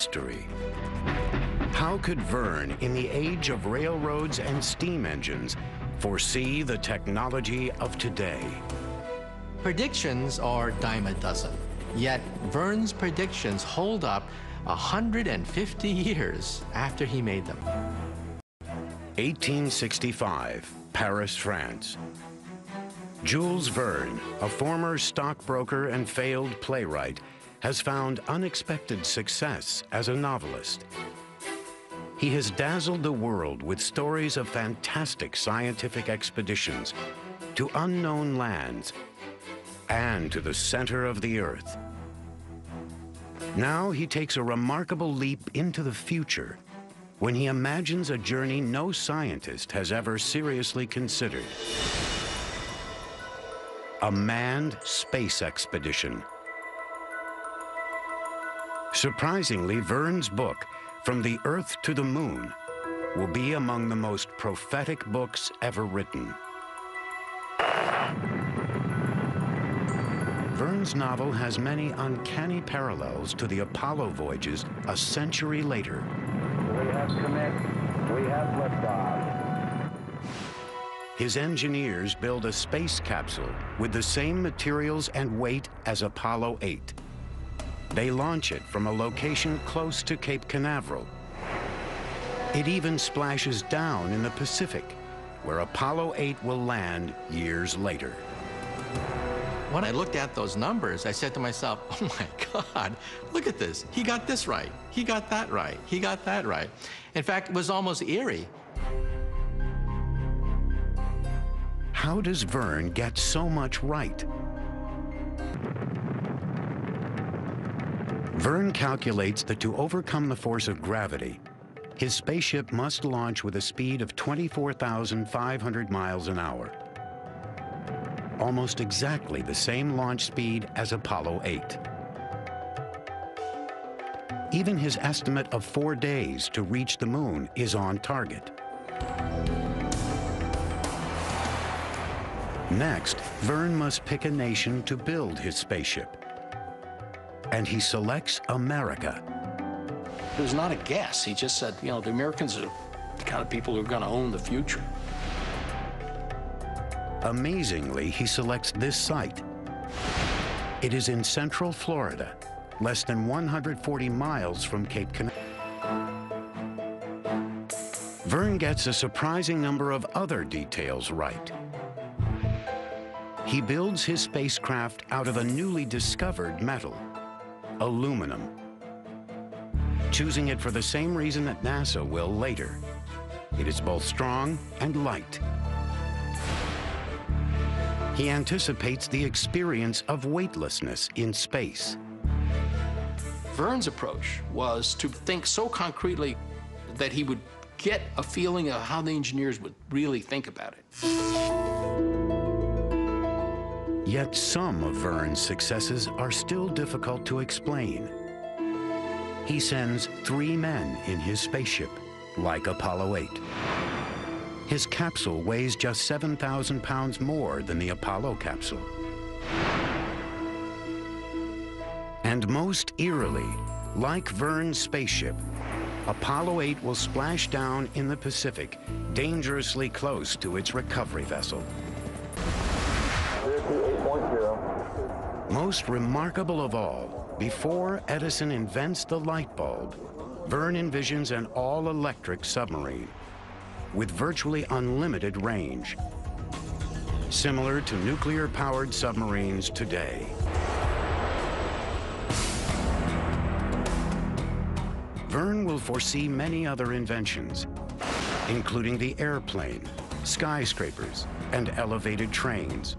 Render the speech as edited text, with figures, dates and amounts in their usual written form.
History. How could Verne, in the age of railroads and steam engines, foresee the technology of today? Predictions are a dime a dozen, yet Verne's predictions hold up 150 years after he made them. 1865, Paris, France. Jules Verne, a former stockbroker and failed playwright, has found unexpected success as a novelist. He has dazzled the world with stories of fantastic scientific expeditions to unknown lands and to the center of the Earth. Now he takes a remarkable leap into the future when he imagines a journey no scientist has ever seriously considered. A manned space expedition. Surprisingly, Verne's book, From the Earth to the Moon, will be among the most prophetic books ever written. Verne's novel has many uncanny parallels to the Apollo voyages a century later. We have commit. We have liftoff. His engineers build a space capsule with the same materials and weight as Apollo 8. They launch it from a location close to Cape Canaveral. It even splashes down in the Pacific, where Apollo 8 will land years later. When I looked at those numbers, I said to myself, oh my God, look at this. He got this right. He got that right. He got that right. In fact, it was almost eerie. How does Verne get so much right? Verne calculates that to overcome the force of gravity, his spaceship must launch with a speed of 24,500 miles an hour. Almost exactly the same launch speed as Apollo 8. Even his estimate of 4 days to reach the moon is on target. Next, Verne must pick a nation to build his spaceship. And he selects America. It was not a guess. He just said, you know, the Americans are the kind of people who are going to own the future. Amazingly, he selects this site. It is in central Florida, less than 140 miles from Cape Canaveral. Verne gets a surprising number of other details right. He builds his spacecraft out of a newly discovered metal, aluminum, choosing it for the same reason that NASA will later. It is both strong and light. He anticipates the experience of weightlessness in space. Verne's approach was to think so concretely that he would get a feeling of how the engineers would really think about it. Yet some of Verne's successes are still difficult to explain. He sends 3 men in his spaceship, like Apollo 8. His capsule weighs just 7,000 pounds more than the Apollo capsule. And most eerily, like Verne's spaceship, Apollo 8 will splash down in the Pacific, dangerously close to its recovery vessel. Most remarkable of all, before Edison invents the light bulb, Verne envisions an all-electric submarine with virtually unlimited range, similar to nuclear-powered submarines today. Verne will foresee many other inventions, including the airplane, skyscrapers, and elevated trains.